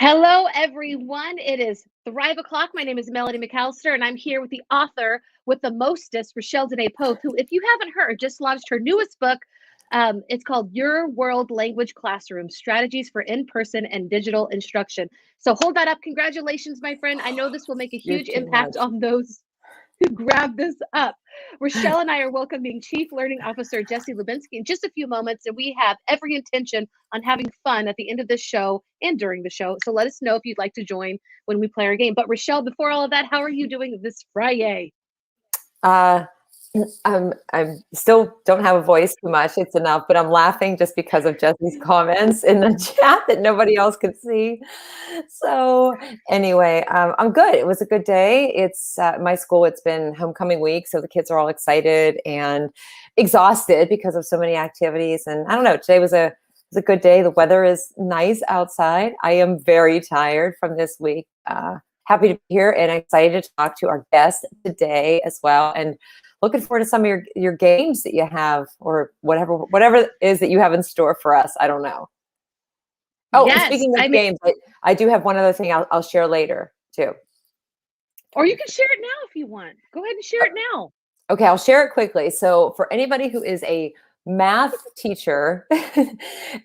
Hello, everyone. It is Thrive O'Clock. My name is Melody McAllister, and I'm here with the author with the mostest, Rachelle Poth, who, if you haven't heard, just launched her newest book. It's called Your World Language Classroom, Strategies for In-Person and Digital Instruction. So hold that up. Congratulations, my friend. I know this will make a huge impact on those who grab this up. Rachelle and I are welcoming Chief Learning Officer Jesse Lubinsky in just a few moments, and we have every intention on having fun at the end of this show and during the show. So let us know if you'd like to join when we play our game. But Rachelle, before all of that, how are you doing this FRI-YAY? I'm still don't have a voice too much. It's enough, but I'm laughing just because of Jesse's comments in the chat that nobody else could see. So anyway, I'm good. It was a good day. It's my school. It's been homecoming week, so the kids are all excited and exhausted because of so many activities. And I don't know. Today was a good day. The weather is nice outside. I am very tired from this week. Happy to be here and excited to talk to our guest today as well. And looking forward to some of your games that you have, or whatever it is that you have in store for us. I don't know. Oh, yes, speaking of games, I do have one other thing I'll share later too. Or you can share it now if you want. Go ahead and share it now. Okay, I'll share it quickly. So for anybody who is a math teacher,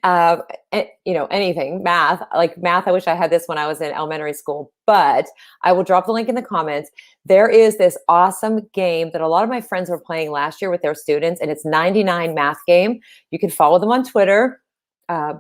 anything math, I wish I had this when I was in elementary school, but I will drop the link in the comments. There is this awesome game that a lot of my friends were playing last year with their students, and it's 99 math game. You can follow them on Twitter.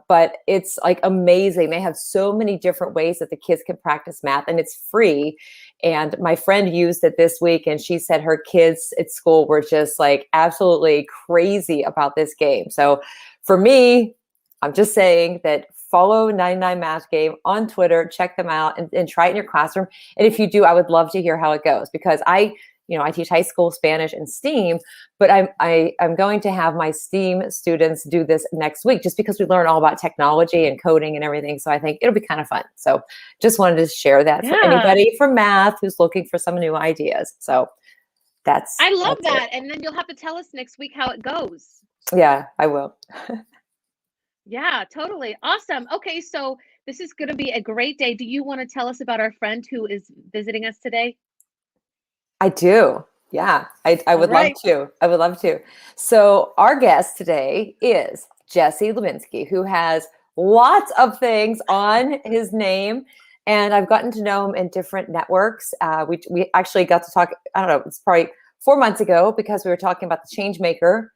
But it's like amazing. They have so many different ways that the kids can practice math, and it's free. And my friend used it this week, and she said her kids at school were just like absolutely crazy about this game. So for me, I'm just saying that follow 99 Math Game on Twitter, check them out and try it in your classroom. And if you do, I would love to hear how it goes, because I teach high school Spanish and STEAM, but I'm going to have my STEAM students do this next week, just because we learn all about technology and coding and everything. So I think it'll be kind of fun. So just wanted to share that for anybody from math who's looking for some new ideas. So I love that. And then you'll have to tell us next week how it goes. Yeah, I will. Yeah, totally. Awesome. Okay, so this is going to be a great day. Do you want to tell us about our friend who is visiting us today? I do. Yeah, I would love to. I would love to. So our guest today is Jesse Lubinsky, who has lots of things on his name, and I've gotten to know him in different networks. We actually got to talk, I don't know, it's probably 4 months ago, because we were talking about the Changemaker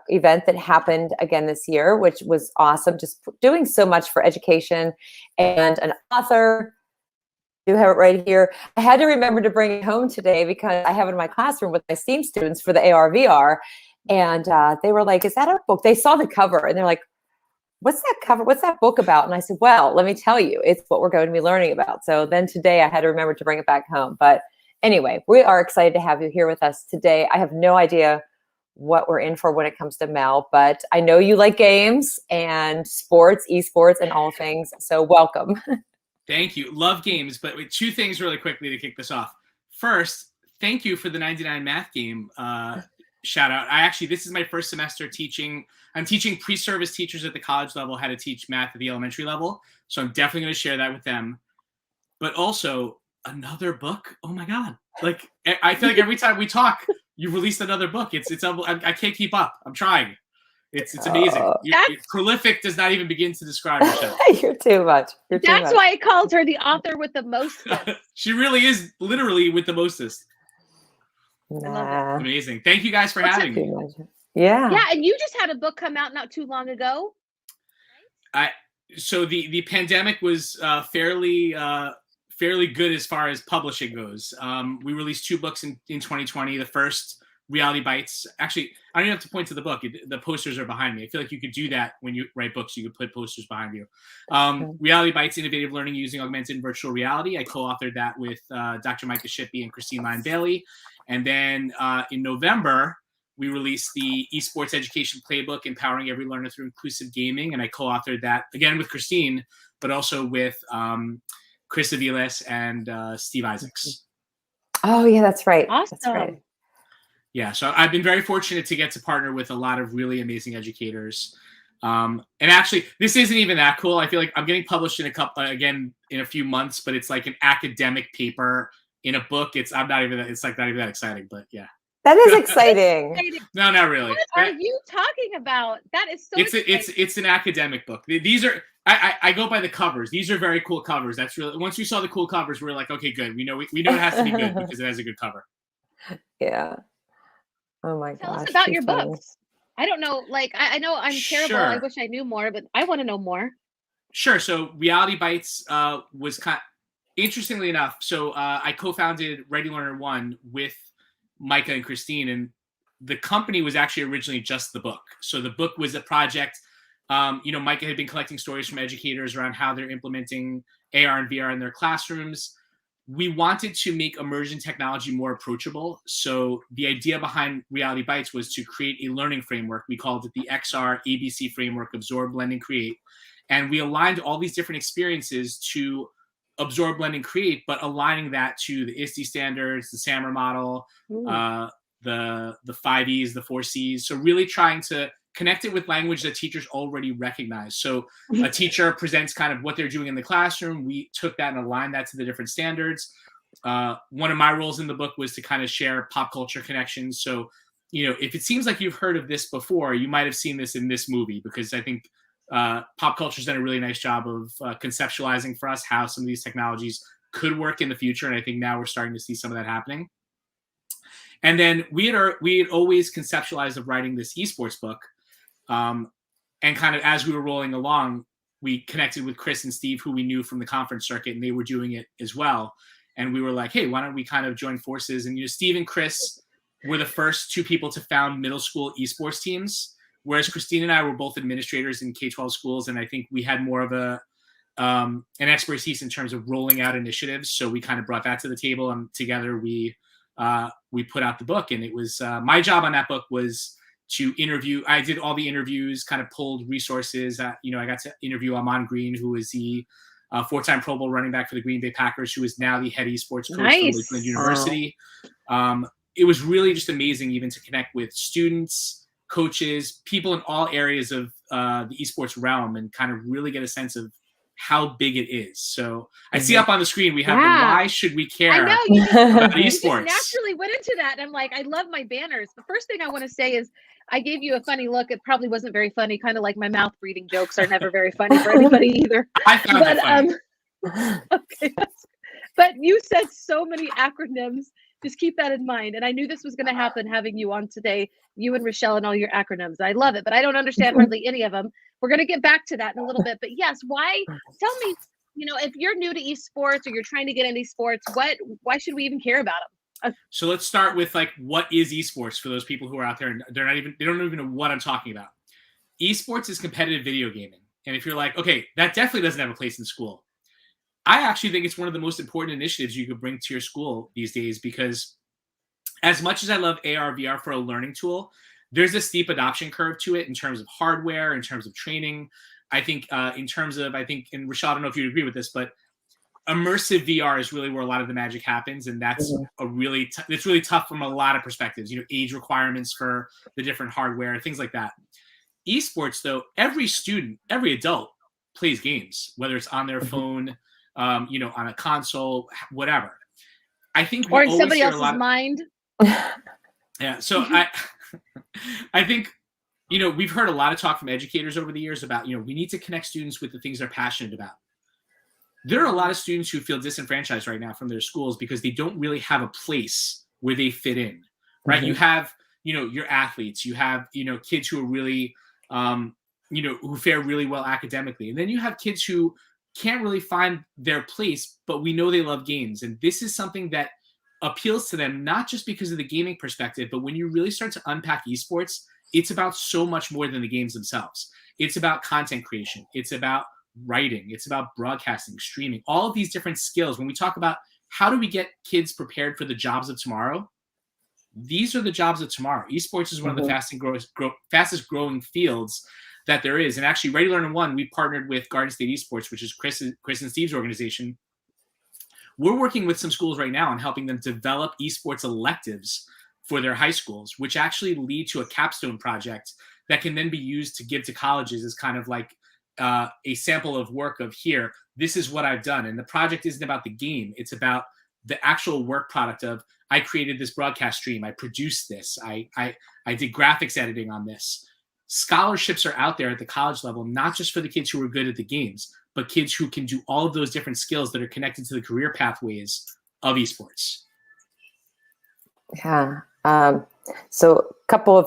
event that happened again this year, which was awesome. Just doing so much for education, and an author. Do have it right here. I had to remember to bring it home today because I have it in my classroom with my STEAM students for the AR/VR, and they were like, "Is that a book?" They saw the cover and they're like, "What's that cover? What's that book about?" And I said, "Well, let me tell you, it's what we're going to be learning about." So then today I had to remember to bring it back home. But anyway, we are excited to have you here with us today. I have no idea what we're in for when it comes to Mel, but I know you like games and sports, esports, and all things. So welcome. Thank you. Love games, but two things really quickly to kick this off. First, thank you for the 99 Math Game shout out. This is my first semester teaching. I'm teaching pre-service teachers at the college level how to teach math at the elementary level. So I'm definitely going to share that with them. But also another book. Oh my God. Like, I feel like every time we talk, you released another book. I can't keep up. I'm trying. It's amazing. Prolific does not even begin to describe yourself. You're too much. That's why I called her the author with the mostest. She really is literally with the mostest. Nah. Amazing. Thank you guys for having me. Yeah. Yeah, and you just had a book come out not too long ago. So the pandemic was fairly good as far as publishing goes. We released 2 books in 2020. The first, Reality Bites. Actually, I don't even have to point to the book. The posters are behind me. I feel like you could do that when you write books. You could put posters behind you. Reality Bites, Innovative Learning Using Augmented and Virtual Reality. I co-authored that with Dr. Micah Shippey and Christine Lyon-Bailey. And then in November, we released the Esports Education Playbook, Empowering Every Learner Through Inclusive Gaming. And I co-authored that, again, with Christine, but also with Chris Aviles and Steve Isaacs. Oh, yeah, that's right. Awesome. That's right. Yeah, so I've been very fortunate to get to partner with a lot of really amazing educators. And actually, this isn't even that cool. I feel like I'm getting published in a few months, but it's like an academic paper in a book. It's not even that exciting, but yeah. That is exciting. No, not really. What are you talking about? That is so it's an academic book. These are I go by the covers. These are very cool covers. That's really, once we saw the cool covers, we're like, okay, good. We know it has to be good because it has a good cover. Yeah. Oh my gosh. Tell us about your books. I don't know. Like, I know I'm terrible. Sure. I wish I knew more, but I want to know more. Sure. So Reality Bites was interestingly enough. So I co-founded Ready Learner One with Micah and Christine, and the company was actually originally just the book. So the book was a project. Micah had been collecting stories from educators around how they're implementing AR and VR in their classrooms. We wanted to make immersion technology more approachable. So the idea behind Reality Bites was to create a learning framework. We called it the XR ABC framework, Absorb, Blend, and Create. And we aligned all these different experiences to absorb, blend, and create, but aligning that to the ISTE standards, the SAMR model, the 5 E's, the 4 C's. So really trying to connect it with language that teachers already recognize. So a teacher presents kind of what they're doing in the classroom. We took that and aligned that to the different standards. One of my roles in the book was to kind of share pop culture connections. So, if it seems like you've heard of this before, you might have seen this in this movie, because I think pop culture's done a really nice job of conceptualizing for us how some of these technologies could work in the future. And I think now we're starting to see some of that happening. And then we had always conceptualized of writing this esports book. And kind of as we were rolling along, we connected with Chris and Steve, who we knew from the conference circuit, and they were doing it as well. And we were like, hey, why don't we kind of join forces? And Steve and Chris were the first two people to found middle school esports teams, whereas Christine and I were both administrators in K-12 schools. And I think we had more of an expertise in terms of rolling out initiatives. So we kind of brought that to the table, and together we put out the book. And it was my job on that book was to interview. I did all the interviews, kind of pulled resources. I got to interview Amon Green, who is the 4-time Pro Bowl running back for the Green Bay Packers, who is now the head esports coach for Lakeland University. It was really just amazing even to connect with students, coaches, people in all areas of the esports realm, and kind of really get a sense of how big it is. So I see up on the screen, we have the why should we care I know, about you esports. just naturally went into that. And I'm like, I love my banners. The first thing I want to say is I gave you a funny look. It probably wasn't very funny, kind of like my mouth breathing jokes are never very funny for anybody either. I found it funny. Okay. But you said so many acronyms. Just keep that in mind. And I knew this was going to happen having you on today, you and Rachelle and all your acronyms. I love it, but I don't understand hardly any of them. We're going to get back to that in a little bit. But yes, tell me, if you're new to esports or you're trying to get into sports, why should we even care about them? So let's start with what is esports for those people who are out there and they don't even know what I'm talking about. Esports is competitive video gaming. And if you're like, okay, that definitely doesn't have a place in school. I actually think it's one of the most important initiatives you could bring to your school these days, because as much as I love AR, VR for a learning tool, there's a steep adoption curve to it in terms of hardware, in terms of training. I think and Rachelle, I don't know if you'd agree with this, but immersive VR is really where a lot of the magic happens. And that's it's really tough from a lot of perspectives, age requirements for the different hardware, things like that. Esports, though, every student, every adult plays games, whether it's on their phone, on a console, whatever. I think or in somebody else's mind. Yeah. So I think, we've heard a lot of talk from educators over the years about, we need to connect students with the things they're passionate about. There are a lot of students who feel disenfranchised right now from their schools because they don't really have a place where they fit in, right? Mm-hmm. You have, your athletes, you have, kids who are really, who fare really well academically. And then you have kids who can't really find their place, but we know they love games. And this is something that appeals to them, not just because of the gaming perspective, but when you really start to unpack esports, it's about so much more than the games themselves. It's about content creation. It's about writing. It's about broadcasting, streaming, all of these different skills. When we talk about how do we get kids prepared for the jobs of tomorrow, these are the jobs of tomorrow. Esports is one of the fastest growing fields that there is. And actually, Ready Learner One, we partnered with Garden State Esports, which is Chris and Steve's organization. We're working with some schools right now on helping them develop esports electives for their high schools, which actually lead to a capstone project that can then be used to give to colleges as kind of like a sample of work of here, this is what I've done. And the project isn't about the game. It's about the actual work product of, I created this broadcast stream. I produced this. I did graphics editing on this. Scholarships are out there at the college level, not just for the kids who are good at the games, but kids who can do all of those different skills that are connected to the career pathways of esports. Yeah. So a couple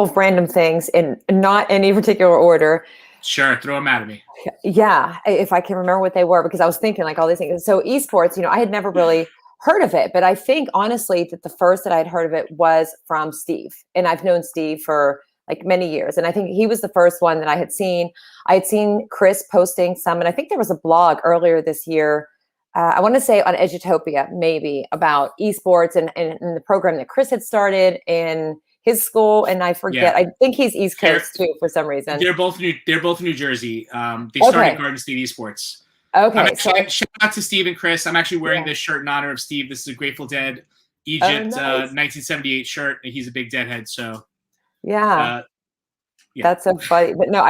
of random things in not any particular order. Sure, throw them at me. Yeah, if I can remember what they were, because I was thinking like all these things. So esports, I had never really heard of it, but I think honestly that the first that I'd heard of it was from Steve, and I've known Steve for like many years, and I think he was the first one that I had seen. I had seen Chris posting some, and I think there was a blog earlier this year. I want to say on Edutopia, maybe, about esports and the program that Chris had started in his school, and I forget. Yeah. I think he's East Coast too for some reason. They're both New Jersey. They started Garden State Esports. Okay. Shout out to Steve and Chris. I'm actually wearing this shirt in honor of Steve. This is a Grateful Dead Egypt 1978 shirt. He's a big Deadhead, so yeah. That's so funny. But no,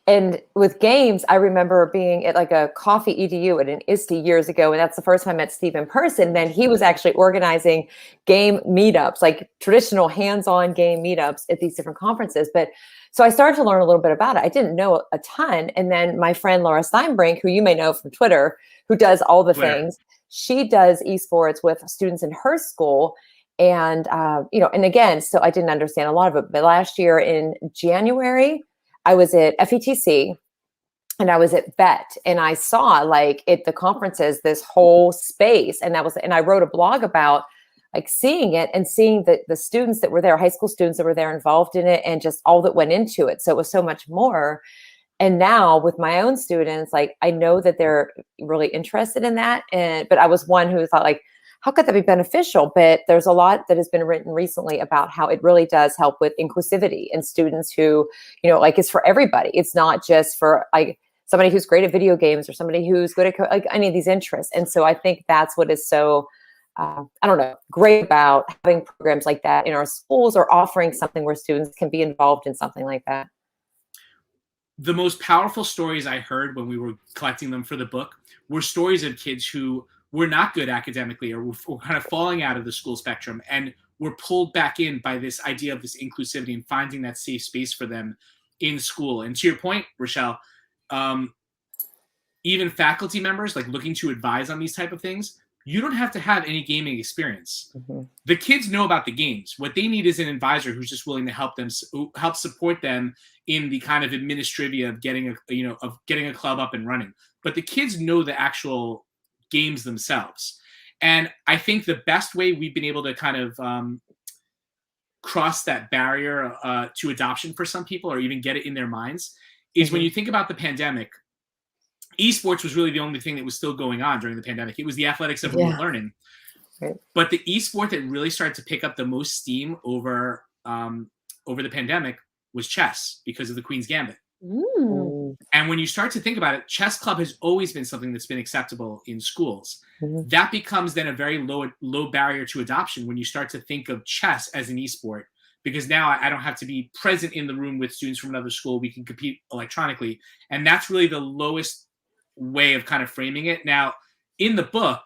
and with games, I remember being at like a coffee EDU at an ISTE years ago. And that's the first time I met Steve in person. Then he was actually organizing game meetups, like traditional hands-on game meetups at these different conferences. But so I started to learn a little bit about it. I didn't know a ton. And then my friend Laura Steinbrink, who you may know from Twitter, who does all the things, she does esports with students in her school. And, and again, so I didn't understand a lot of it, but last year in January, I was at FETC and I was at BET, and I saw like at the conferences, this whole space. And I wrote a blog about like seeing it and seeing the students that were there, high school students that were there involved in it, and just all that went into it. So it was so much more. And now with my own students, like I know that they're really interested in that. But I was one who thought like, how could that be beneficial? But there's a lot that has been written recently about how it really does help with inclusivity and students who, like it's for everybody. It's not just for like somebody who's great at video games or somebody who's good at like any of these interests. And so I think that's what is so, great about having programs like that in our schools, or offering something where students can be involved in something like that. The most powerful stories I heard when we were collecting them for the book were stories of kids who were not good academically, or were kind of falling out of the school spectrum, and were pulled back in by this idea of this inclusivity and finding that safe space for them in school. And to your point, Rachelle, even faculty members like looking to advise on these type of things, you don't have to have any gaming experience. Mm-hmm. The kids know about the games. What they need is an advisor who's just willing to help support them in the kind of administrivia of getting a club up and running. But the kids know the actual games themselves. And I think the best way we've been able to kind of cross that barrier to adoption for some people, or even get it in their minds, is when you think about the pandemic. Esports was really the only thing that was still going on during the pandemic. It was the athletics of remote learning. Right. But the esport that really started to pick up the most steam over the pandemic was chess, because of the Queen's Gambit. Ooh. And when you start to think about it, chess club has always been something that's been acceptable in schools. Mm-hmm. That becomes then a very low barrier to adoption when you start to think of chess as an esport, because now I don't have to be present in the room with students from another school. We can compete electronically. And that's really the lowest way of kind of framing it. Now, in the book,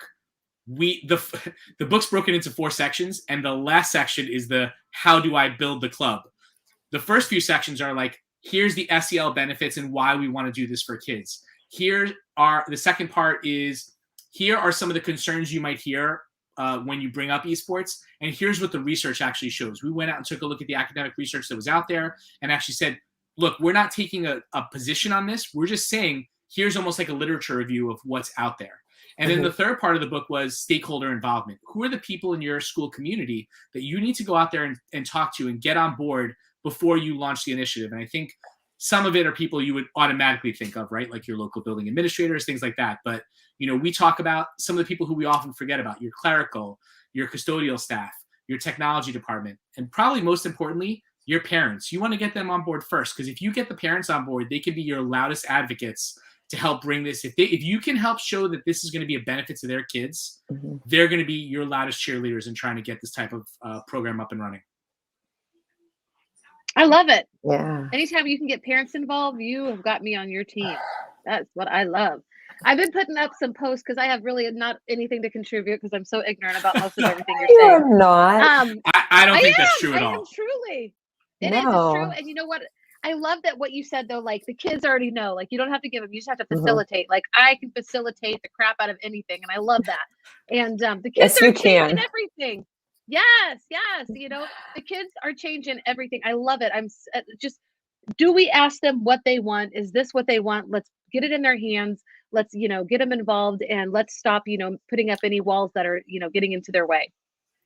the book's broken into 4 sections, and the last section is the how do I build the club. The first few sections are like, here's the SEL benefits and why we want to do this for kids. The second part is, here are some of the concerns you might hear when you bring up esports, and here's what the research actually shows. We went out and took a look at the academic research that was out there and actually said, look, we're not taking a position on this. We're just saying, here's almost like a literature review of what's out there. And then the third part of the book was stakeholder involvement. Who are the people in your school community that you need to go out there and talk to and get on board before you launch the initiative? And I think some of it are people you would automatically think of, right? Like your local building administrators, things like that. But, we talk about some of the people who we often forget about: your clerical, your custodial staff, your technology department, and probably most importantly, your parents. You want to get them on board first, because if you get the parents on board, they can be your loudest advocates to help bring this. If you can help show that this is going to be a benefit to their kids, they're going to be your loudest cheerleaders in trying to get this type of program up and running. I love it. Yeah. Anytime you can get parents involved, you have got me on your team. That's what I love. I've been putting up some posts because I have really not anything to contribute because I'm so ignorant about most of everything you're You saying. are not. I don't think that's true I at am all. truly. It is. It's true. No. And you know what? I love that what you said though. Like the kids already know. Like you don't have to give them. You just have to facilitate. Like I can facilitate the crap out of anything, and I love that. And the kids Yes, are you changing can. everything. Yes, yes. You know the kids are changing everything. I love it. I'm just. Do we ask them what they want? Is this what they want? Let's get it in their hands. Let's get them involved, and let's stop putting up any walls that are getting into their way.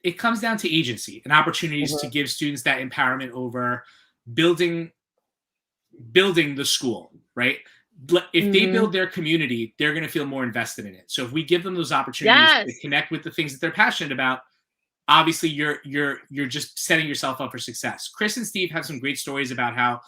It comes down to agency and opportunities to give students that empowerment over building the school, right? If they build their community, they're going to feel more invested in it. So if we give them those opportunities to connect with the things that they're passionate about, obviously you're just setting yourself up for success. Chris and Steve have some great stories about how,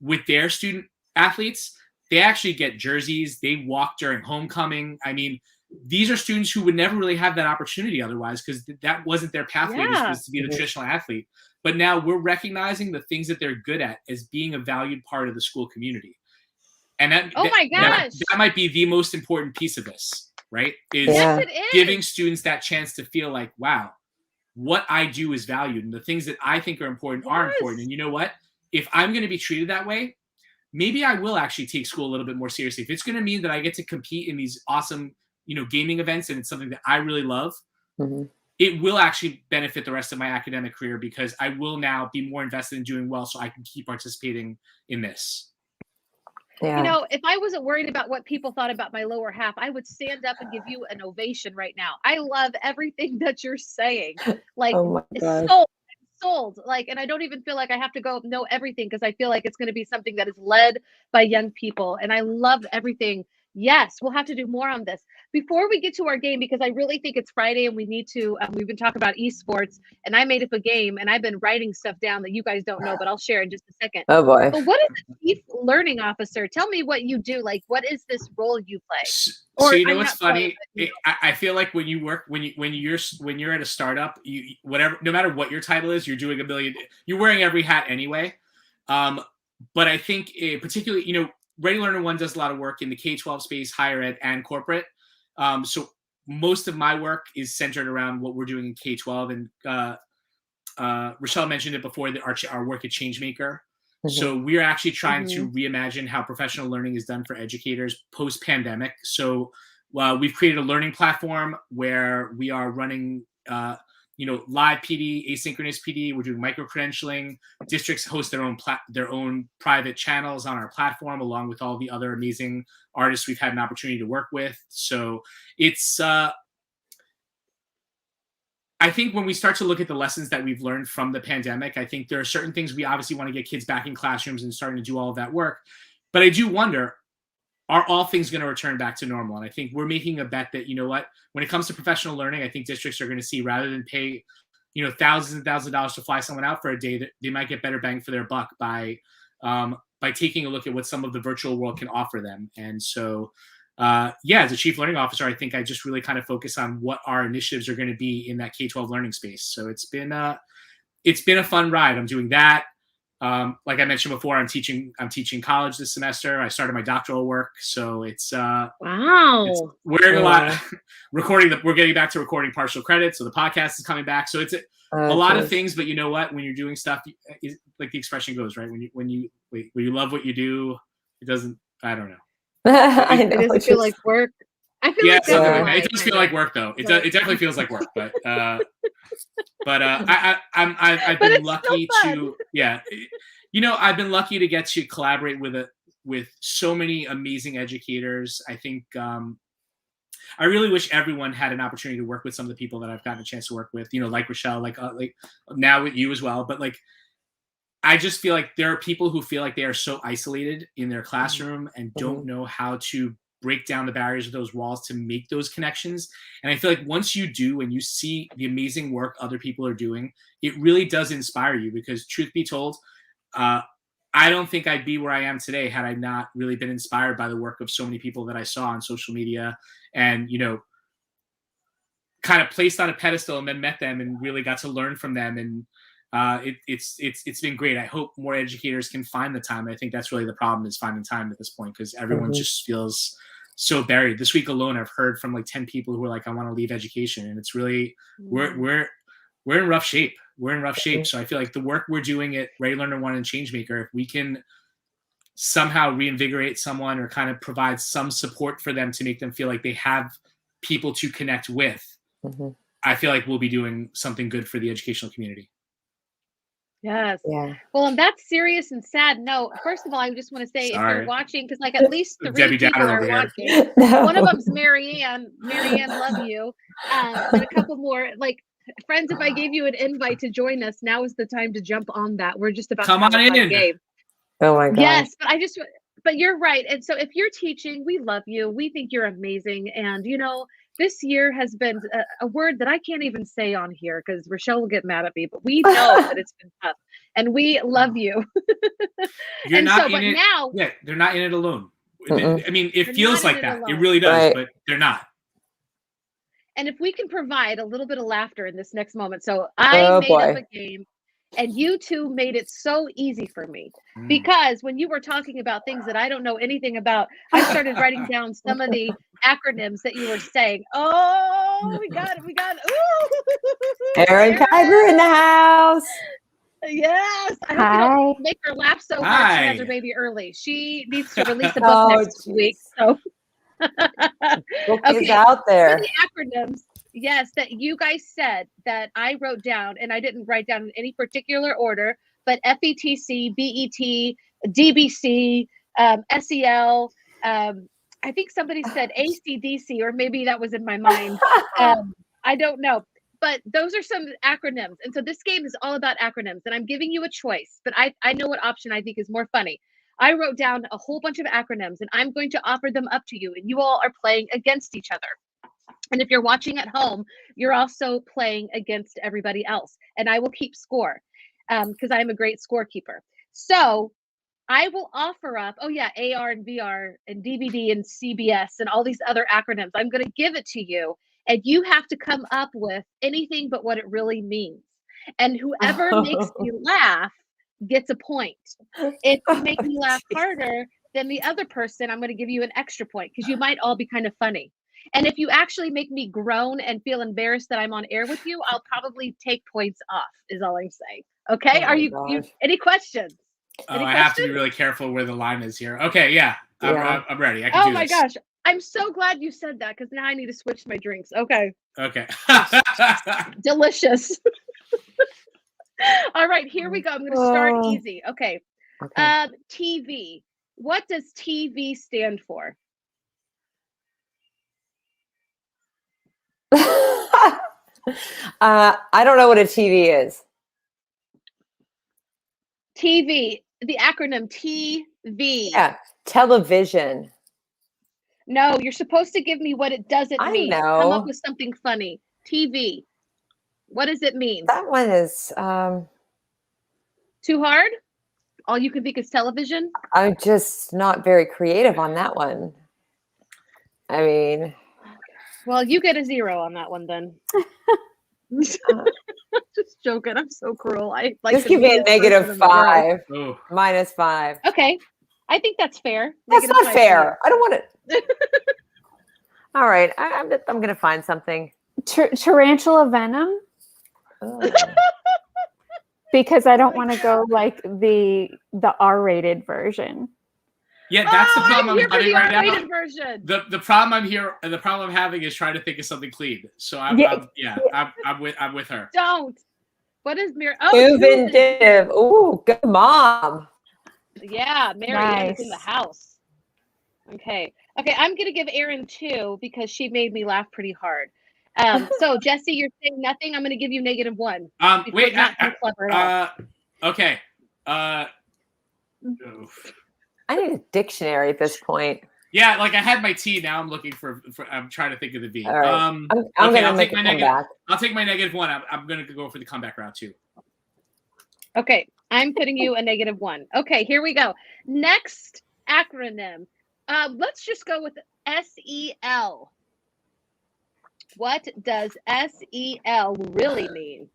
with their student athletes, they actually get jerseys. They walk during homecoming. I mean, these are students who would never really have that opportunity otherwise because that wasn't their pathway was to be the traditional athlete. But now we're recognizing the things that they're good at as being a valued part of the school community. And that might be the most important piece of this, right? Yes, it is. Giving students that chance to feel like, wow, what I do is valued. And the things that I think are important are important. And you know what? If I'm going to be treated that way, maybe I will actually take school a little bit more seriously. If it's going to mean that I get to compete in these awesome, gaming events and it's something that I really love, it will actually benefit the rest of my academic career because I will now be more invested in doing well so I can keep participating in this. Yeah. If I wasn't worried about what people thought about my lower half, I would stand up and give you an ovation right now. I love everything that you're saying. Like, oh my God. sold. Like, and I don't even feel like I have to go know everything because I feel like it's going to be something that is led by young people. And I love everything. Yes, we'll have to do more on this. Before we get to our game, because I really think it's Friday and we need to, we've been talking about esports and I made up a game and I've been writing stuff down that you guys don't know, but I'll share in just a second. Oh boy. But what is a chief learning officer? Tell me what you do. Like, what is this role you play? So what's funny? I feel like when you work, when you're at a startup, no matter what your title is, you're doing you're wearing every hat anyway. But I think particularly, Ready Learner One does a lot of work in the K-12 space, higher ed, and corporate. So most of my work is centered around what we're doing in K-12. And Rachelle mentioned it before, that our work at Changemaker. So we're actually trying to reimagine how professional learning is done for educators post-pandemic. So we've created a learning platform where we are running live PD, asynchronous PD. We're doing micro-credentialing. Districts host their own private channels on our platform, along with all the other amazing artists we've had an opportunity to work with. So it's I think when we start to look at the lessons that we've learned from the pandemic, I think there are certain things we obviously want to get kids back in classrooms and starting to do all of that work. But I do wonder, are all things going to return back to normal? And I think we're making a bet that, when it comes to professional learning, I think districts are going to see, rather than pay, thousands and thousands of dollars to fly someone out for a day, that they might get better bang for their buck by taking a look at what some of the virtual world can offer them. And so, as a chief learning officer, I think I just really kind of focus on what our initiatives are going to be in that K-12 learning space. So it's been a fun ride. I'm doing that. Like I mentioned before, I'm teaching college this semester. I started my doctoral work, so it's wow. We're doing a lot recording. We're getting back to recording partial credits, so the podcast is coming back. So it's a lot of things. But you know what? When you're doing stuff, like the expression goes, right? When you love what you do, it doesn't. I don't know. I know. It doesn't feel like work. I feel like it does feel like work though. It definitely feels like work, but I've been lucky to I've been lucky to get to collaborate with so many amazing educators. I think I really wish everyone had an opportunity to work with some of the people that I've gotten a chance to work with, like Rachelle, like now with you as well. But I just feel like there are people who feel like they are so isolated in their classroom and don't know how to break down the barriers of those walls to make those connections. And I feel like once you do and you see the amazing work other people are doing, it really does inspire you, because truth be told, I don't think I'd be where I am today had I not really been inspired by the work of so many people that I saw on social media and, kind of placed on a pedestal and then met them and really got to learn from them. And It's been great. I hope more educators can find the time. I think that's really the problem, is finding time at this point, because everyone just feels so buried. This week alone, I've heard from like 10 people who are like, I want to leave education, and it's really we're in rough shape. We're in rough shape. So I feel like the work we're doing at Ready Learner One and Changemaker, if we can somehow reinvigorate someone or kind of provide some support for them to make them feel like they have people to connect with, I feel like we'll be doing something good for the educational community. Yes. Yeah. Well, on that serious and sad note, first of all, I just want to say, if you're watching, because like at least 3 Debbie people Downer are over here. watching. No. One of them's Marianne. Marianne, love you. And a couple more, like, friends, if I gave you an invite to join us, now is the time to jump on that. We're just about Come to have on a fun in. game. Oh my God. Yes, but you're right. And so if you're teaching, we love you. We think you're amazing. And, you know, this year has been a word that I can't even say on here because Rachelle will get mad at me, but we know that it's been tough and we love you. You're and not so, but in it. now, Yeah, they're not in it alone. Mm-mm. I mean, it they're feels not like in it that. It alone. really does, Right. but they're not. And if we can provide a little bit of laughter in this next moment. So I made up a game and you two made it so easy for me because when you were talking about things that I don't know anything about, I started writing down some of the acronyms that you were saying. Oh, we got it. We got it. Ooh, Erin Kiger in the house. Yes. I hope you don't make her laugh so hard she has her baby early. She needs to release a book next week. So book is out there. The acronyms, yes, that you guys said that I wrote down, and I didn't write down in any particular order, but FETC, BET, DBC, SEL. I think somebody said ACDC, or maybe that was in my mind. I don't know. But those are some acronyms. And so this game is all about acronyms. And I'm giving you a choice, but I know what option I think is more funny. I wrote down a whole bunch of acronyms and I'm going to offer them up to you. And you all are playing against each other. And if you're watching at home, you're also playing against everybody else. And I will keep score because I'm a great scorekeeper. So I will offer up, AR and VR and DVD and CBS and all these other acronyms. I'm going to give it to you. And you have to come up with anything but what it really means. And whoever makes me laugh gets a point. If you make me laugh harder than the other person, I'm going to give you an extra point because you might all be kind of funny. And if you actually make me groan and feel embarrassed that I'm on air with you, I'll probably take points off, is all I'm saying. Okay? Are you any questions? I have to be really careful where the line is here. Okay, yeah. I'm ready. I can do this. Oh my gosh. I'm so glad you said that because now I need to switch my drinks. Okay. Okay. Delicious. All right, here we go. I'm going to start easy. Okay. TV. What does TV stand for? I don't know what a TV is. TV. The acronym TV. Yeah. Television. No, you're supposed to give me what it doesn't mean. I know. Come up with something funny. TV. What does it mean? That one is too hard? All you can think is television? I'm just not very creative on that one. I mean, well, you get a 0 on that one then. Just joking. I'm so cruel. I like just give me a -5, -5. Okay. I think that's fair. That's not fair. I don't want it. All right. I'm going to find something. Tarantula venom. Because I don't want to go like the R-rated version. Yeah, that's the problem I'm having right now. Version. The problem I'm having is trying to think of something clean. So I'm with her. Don't. What is Mir? Tuvative. Ooh, good mom. Yeah, Mary is in the house. Okay, I'm gonna give Erin 2 because she made me laugh pretty hard. So Jesse, you're saying nothing. I'm gonna give you -1. Wait, not too clever at all. Okay. I need a dictionary at this point. Yeah, like I had my T. Now I'm looking for I'm trying to think of the V. All right. I'm I'll take my -1. I'm gonna go for the comeback route too. Okay, I'm putting you a -1. Okay, here we go. Next acronym. Let's just go with SEL. What does SEL really mean?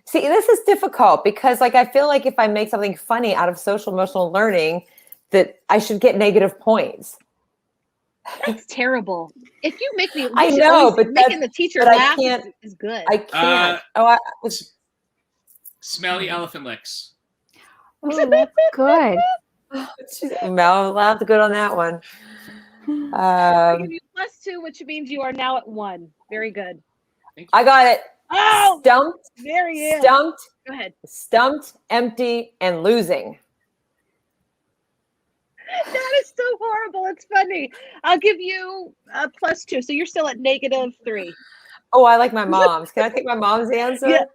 See, this is difficult because like I feel like if I make something funny out of social emotional learning, that I should get negative points. That's terrible. If you make me, I know, but making the teacher but I laugh can't- is good. I can't. I was Smelly elephant licks. Oh, that's good. Mel allowed to go on that one. I give you +2, which means you are now at 1. Very good. I got it. Oh, Stumped, Marianne. stumped, Go ahead. stumped, empty, and losing. That is so horrible. It's funny. I'll give you a +2. So you're still at -3. Oh, I like my mom's. Can I take my mom's answer? Yeah.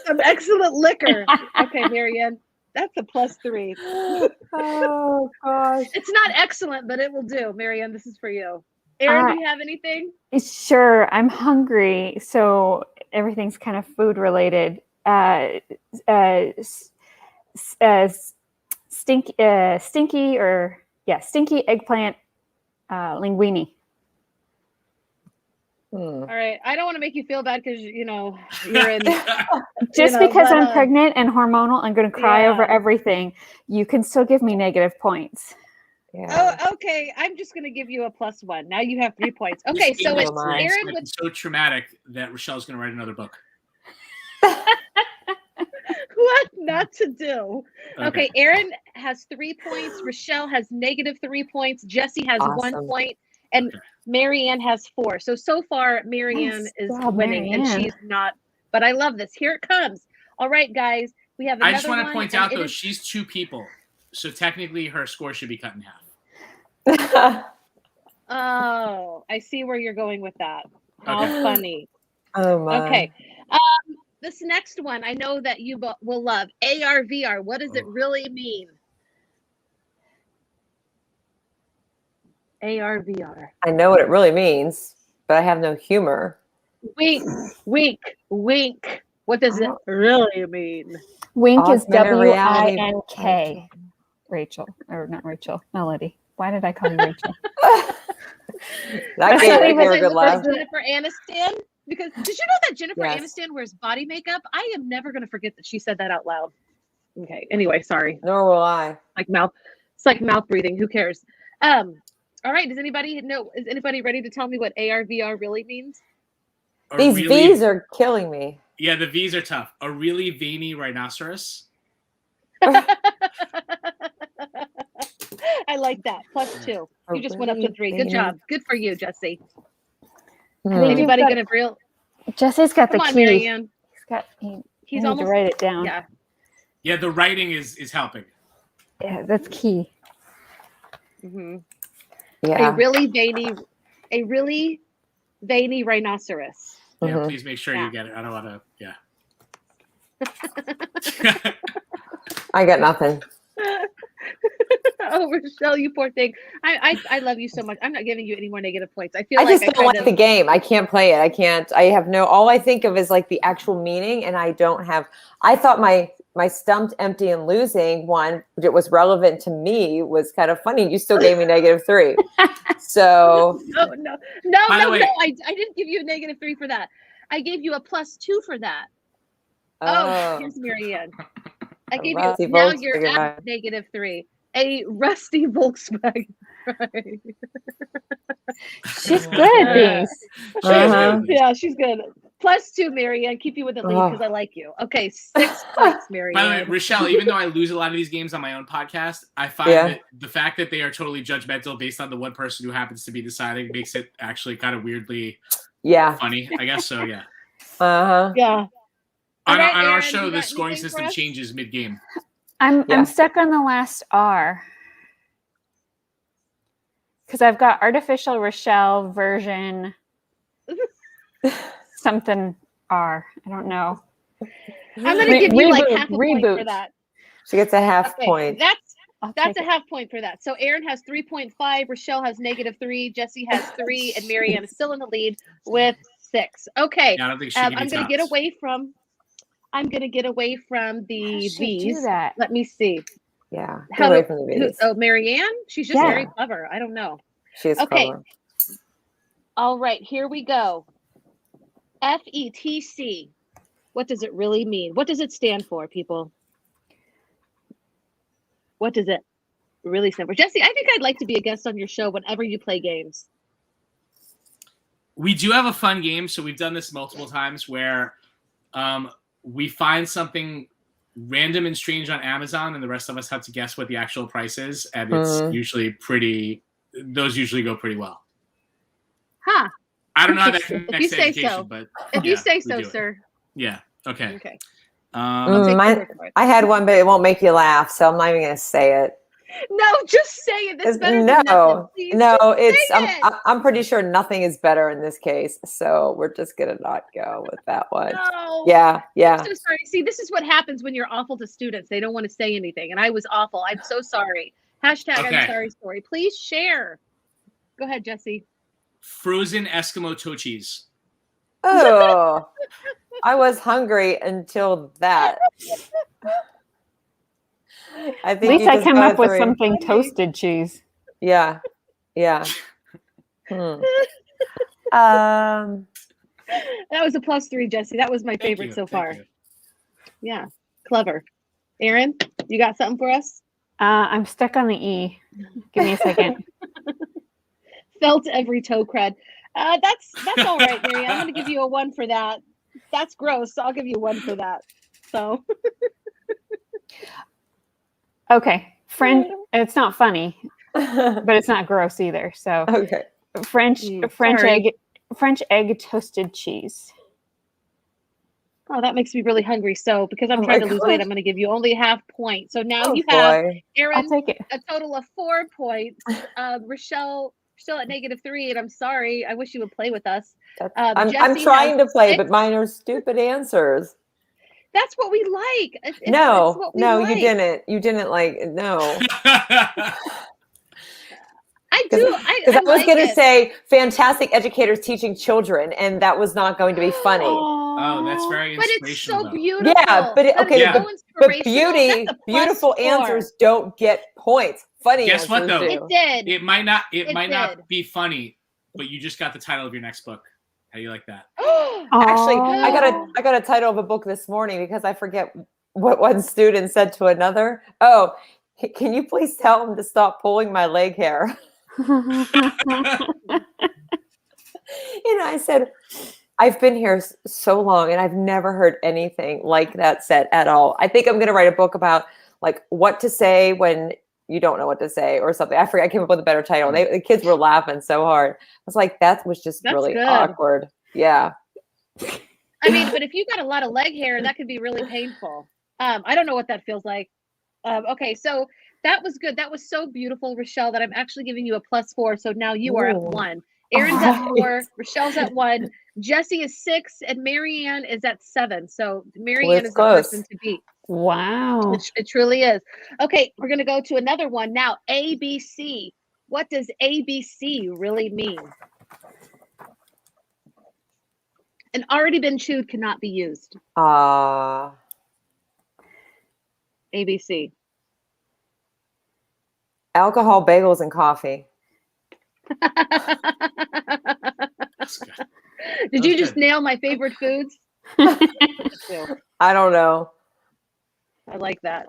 Some excellent liquor. Okay, Marianne. That's a +3. Oh gosh. It's not excellent, but it will do. Marianne, this is for you. Erin, do you have anything? Sure, I'm hungry, so everything's kind of food related. Stinky eggplant linguine. All right. I don't want to make you feel bad because you're in. Just because I'm pregnant and hormonal, I'm going to cry over everything. You can still give me negative points. Yeah. Oh, okay. I'm just going to give you a +1. Now you have 3 points. Okay, so it's Erin with so traumatic that Rochelle's going to write another book. what not to do. Okay, Erin has 3 points. Rochelle has -3 points. Jesse has 1 point, and Marianne has 4. So far, Marianne is winning, and she's not. But I love this. Here it comes. All right, guys, we have another one. I just want to point out though, she's 2 people, so technically her score should be cut in half. Oh, I see where you're going with that. How funny. Oh my. Okay. This next one, I know that you will love. AR/VR. What does it really mean? AR/VR. I know what it really means, but I have no humor. Wink, wink, wink. What does it really mean? Wink is Augmented reality. WINK. Rachel, or not Rachel, Melody. Why did I call you Rachel? That gave me a good laugh. Jennifer Aniston. Because did you know that Jennifer Yes. Aniston wears body makeup? I am never going to forget that she said that out loud. Okay. Anyway, sorry. Nor will I. It's like mouth breathing. Who cares? All right. Does anybody know? Is anybody ready to tell me what AR/VR really means? These V's are killing me. Yeah, the V's are tough. A really veiny rhinoceros. I like that. +2. You just went up to 3. Good job. Good for you, Jesse. Anybody gonna real? Jesse's got the Come on, key. Marianne. He's almost to write it down. Yeah. Yeah, the writing is helping. Yeah, that's key. Mm-hmm. Yeah. A really veiny rhinoceros. Yeah, please make sure you get it. I don't want to. Yeah. I got nothing. Oh, Rochelle, you poor thing. I love you so much. I'm not giving you any more negative points. I feel I like just don't like the game. I can't play it. I can't. I have no. All I think of is like the actual meaning, and I don't have. I thought my stumped, empty, and losing one, that was relevant to me, was kind of funny. You still gave me -3. So no. I didn't give you a -3 for that. I gave you a +2 for that. Oh, here's Marianne. I gave you. Now you're at -3. A rusty Volkswagen. She's good at these. Yeah, she's good. +2, Marianne. Keep you with the lead because I like you. Okay, 6 points, Marianne. By the way, Rochelle, even though I lose a lot of these games on my own podcast, I find that the fact that they are totally judgmental based on the one person who happens to be deciding makes it actually kind of weirdly funny. I guess so, yeah. Yeah. On our show, the scoring system changes mid-game. I'm stuck on the last R. Because I've got artificial Rochelle version something R. I don't know. I'm going to give you like half a point for that. She gets a half point. That's a half point for that. So Erin has 3.5, Rochelle has -3, Jesse has 3, and Marianne is still in the lead with 6. Okay. Yeah, I don't think I'm going to get away from. I'm going to get away from the V's. Do that. Let me see. Yeah. Get away from the V's. Oh, Marianne? She's just very clever. I don't know. She is clever. All right. Here we go. FETC. What does it really mean? What does it stand for, people? What does it really stand for? Jesse, I think I'd like to be a guest on your show whenever you play games. We do have a fun game, so we've done this multiple times where we find something random and strange on Amazon, and the rest of us have to guess what the actual price is, and it's usually those usually go pretty well. Huh. I don't know how that connects if you to say education, so. but if you say so, sir. Yeah. Okay. Okay. I had one, but it won't make you laugh, so I'm not even going to say it. No, just say it. That's better than nothing. Please, I'm pretty sure nothing is better in this case, so we're just gonna not go with that one. No. Yeah. I'm so sorry. See, this is what happens when you're awful to students. They don't want to say anything, and I was awful. I'm so sorry. Hashtag I'm sorry story. Please share. Go ahead, Jesse. Frozen Eskimo toe cheese. Oh, I was hungry until that. At least I came up with something toasted cheese. Yeah. That was a +3, Jesse. That was my favorite so far. Yeah, clever. Aaron, you got something for us? I'm stuck on the E. Give me a second. Felt every toe cred. That's all right, Mary. I'm going to give you a 1 for that. That's gross. So I'll give you 1 for that. So. Okay, it's not funny, but it's not gross either. So okay, French egg toasted cheese. Oh, that makes me really hungry. So because I'm trying to lose weight, I'm going to give you only ½ point. So now you have, Aaron, I'll take it. A total of 4 points. Rachelle still at -3, and I'm sorry. I wish you would play with us. I'm trying to play, but mine are stupid answers. That's what we like. No, you didn't. You didn't no. I do. Because I was going to say fantastic educators teaching children, and that was not going to be funny. Oh, that's very inspirational. But it's so beautiful. Yeah, but beautiful answers don't get points. Funny Guess answers what though? do. It did. It might not be funny, but you just got the title of your next book. How do you like that? Actually, I got a title of a book this morning because I forget what one student said to another. Oh, can you please tell him to stop pulling my leg hair? And I said, I've been here so long and I've never heard anything like that said at all. I think I'm going to write a book about what to say when you don't know what to say or something. I forget. I came up with a better title. The kids were laughing so hard. I was like, that was just really awkward. Yeah. I mean, but if you got a lot of leg hair, that could be really painful. I don't know what that feels like. Okay, so that was good. That was so beautiful, Rachelle, that I'm actually giving you a +4. So now you are at 1. Aaron's at 4. Rachelle's at 1. Jesse is 6, and Marianne is at 7. So Marianne is the person to beat. Wow. It truly is. Okay, we're going to go to another one now. ABC. What does ABC really mean? And already been chewed cannot be used. ABC. Alcohol, bagels, and coffee. Did you just nail my favorite foods? I don't know. I like that.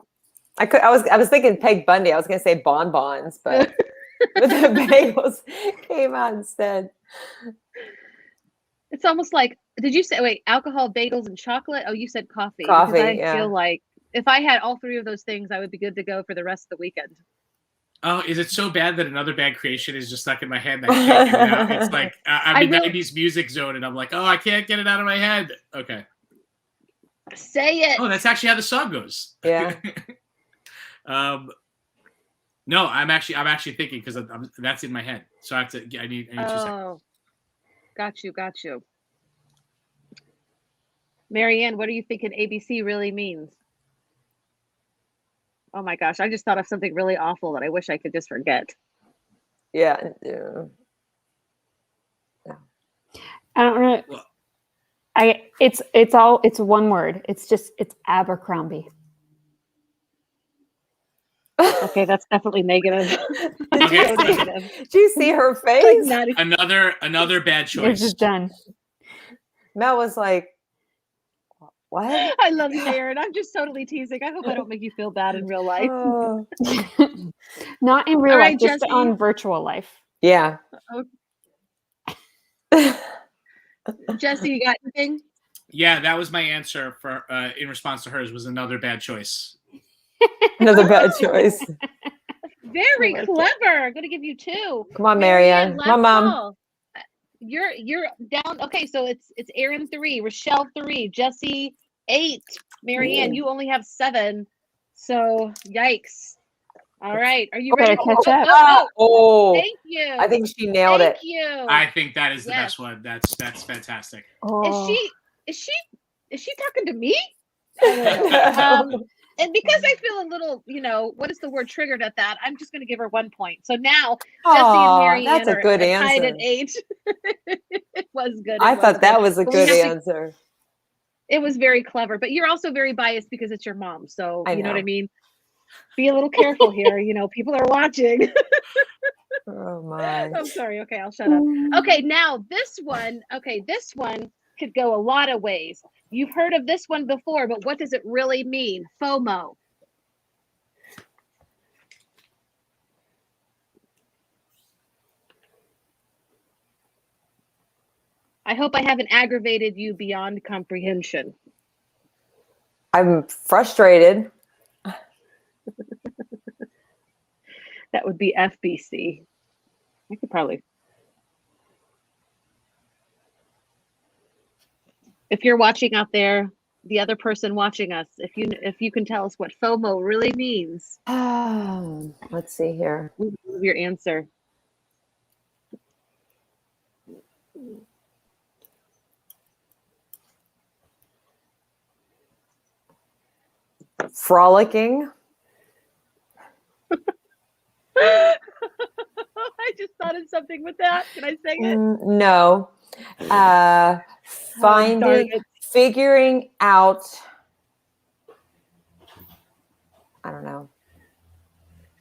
I was thinking Peg Bundy. I was going to say bonbons, but the bagels came out instead. It's almost like, did you say, alcohol, bagels, and chocolate? Oh, you said coffee. Coffee, because I feel like if I had all 3 of those things, I would be good to go for the rest of the weekend. Oh, is it so bad that Another Bad Creation is just stuck in my head and I can't get it out? It's like I'm in 90s music zone and I'm like, oh, I can't get it out of my head. Okay. Say it. Oh, that's actually how the song goes. Yeah. No, I'm actually thinking because that's in my head. So I need 2 seconds. Got you. Marianne, what are you thinking ABC really means? Oh my gosh, I just thought of something really awful that I wish I could just forget. Yeah. I don't know. It's one word. It's Abercrombie. Okay, that's definitely negative. Okay. Did you see her face? Another bad choice. It's just done. Mel was like, What? I love you, Aaron. I'm just totally teasing. I hope I don't make you feel bad in real life. Not in real All life, right, just Jesse. on virtual life. Yeah. Jesse, you got anything? Yeah, that was my answer for in response to hers was another bad choice. Another bad choice. Very I like clever. I'm gonna give you 2. Come on, Marianne. last Come on, Mom. call. You're down. Okay, so it's Aaron 3, Rachelle 3, Jesse 8, Marianne. You only have 7. So yikes. All right, are you Better ready? catch up. Oh, Thank you. I think she nailed Thank it. you. I think that is the Yes. best one. That's fantastic. Oh. Is she talking to me? I don't know. And because I feel a little, what is the word, triggered at that, I'm just going to give her 1 point. So now Jesse and Marianne that's a good are tied answer. at 8. It was good. I thought that was a good answer. It was very clever, but you're also very biased because it's your mom. So you know what I know. mean? Be a little careful here. People are watching. Oh my. I'm sorry. Okay, I'll shut up. Okay, now this one could go a lot of ways. You've heard of this one before, but what does it really mean? FOMO. I hope I haven't aggravated you beyond comprehension. I'm frustrated. That would be FBC. I could probably. If you're watching out there, the other person watching us, if you can tell us what FOMO really means. Let's see here. Your answer. Frolicking. I just thought of something with that. Can I say it? No. Figuring out. I don't know.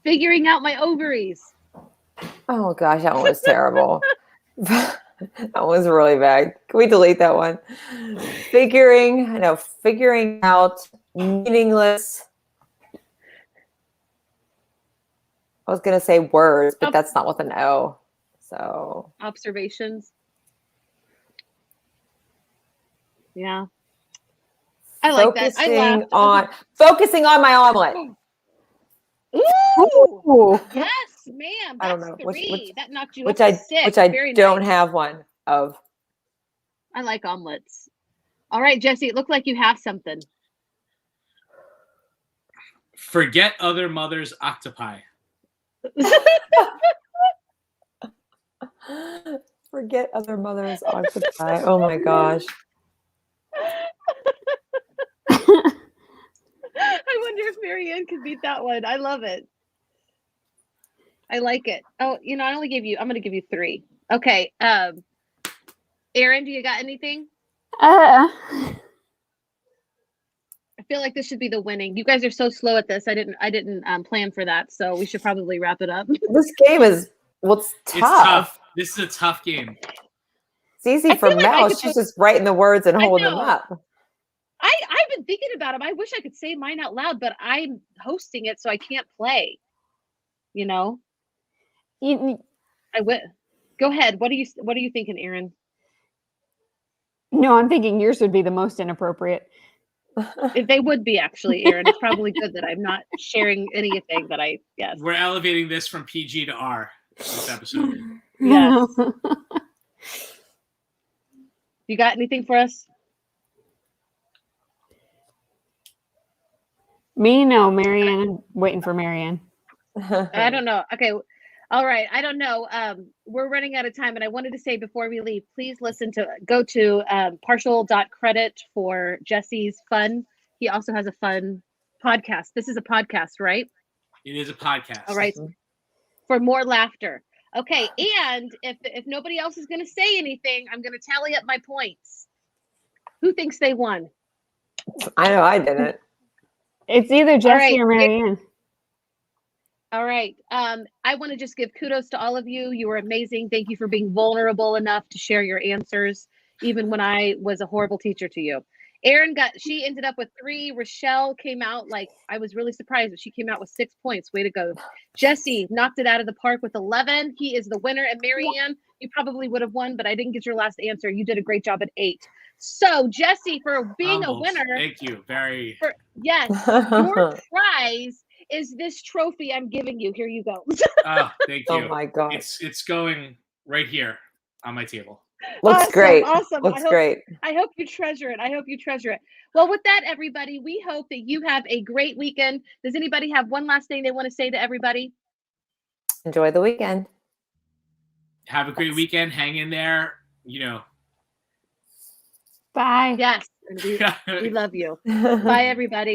Figuring out my ovaries. Oh gosh, that one was terrible. That was really bad. Can we delete that one? Figuring out meaningless. I was going to say words, but that's not with an O. So observations. Yeah. I like that. Focusing on my omelet. Ooh. Yes, ma'am. I don't That's know. 3. That knocked you up to 6. Which I Very don't nice. have one of. I like omelets. All right, Jesse, it looked like you have something. Forget other mothers' octopi. Forget other mothers' octopi. Oh my gosh. I wonder if Marianne could beat that one. I love it. I like it. Oh, I'm going to give you 3. Okay. Aaron, do you got anything? I feel like this should be the winning. You guys are so slow at this. I didn't plan for that, so we should probably wrap it up. This game is tough. It's tough. This is a tough game. It's easy for Mel. She's just writing the words and holding them up. I've been thinking about them. I wish I could say mine out loud, but I'm hosting it, so I can't play. I would. Go ahead. What are you thinking, Aaron? No, I'm thinking yours would be the most inappropriate. They would be, actually, Aaron. It's probably good that I'm not sharing anything that I guess. We're elevating this from PG to R this episode. Yes. You got anything for us? Me? No, Marianne. I'm waiting for Marianne. I don't know. Okay. All right. I don't know. We're running out of time, and I wanted to say before we leave, please go to partial.credit for Jesse's fun. He also has a fun podcast. This is a podcast, right? It is a podcast. All right. For more laughter. Okay. And if nobody else is going to say anything, I'm going to tally up my points. Who thinks they won? I know I didn't. It's either Jesse or Marianne. All right. I want to just give kudos to all of you. You were amazing. Thank you for being vulnerable enough to share your answers, even when I was a horrible teacher to you. Erin she ended up with 3. Rachelle came out I was really surprised, but she came out with 6 points. Way to go. Jesse knocked it out of the park with 11. He is the winner. And Marianne, you probably would have won, but I didn't get your last answer. You did a great job at 8. So Jesse, for being Humbled. a winner. Thank you. Very. Yes. Your prize is this trophy I'm giving you. Here you go. Oh, thank you. Oh my God. It's going right here on my table. Looks great. Awesome. Looks great. I hope you treasure it. Well, with that, everybody, we hope that you have a great weekend. Does anybody have one last thing they want to say to everybody? Enjoy the weekend. Have a great weekend. Hang in there. Bye. Yes. We love you. Bye, everybody.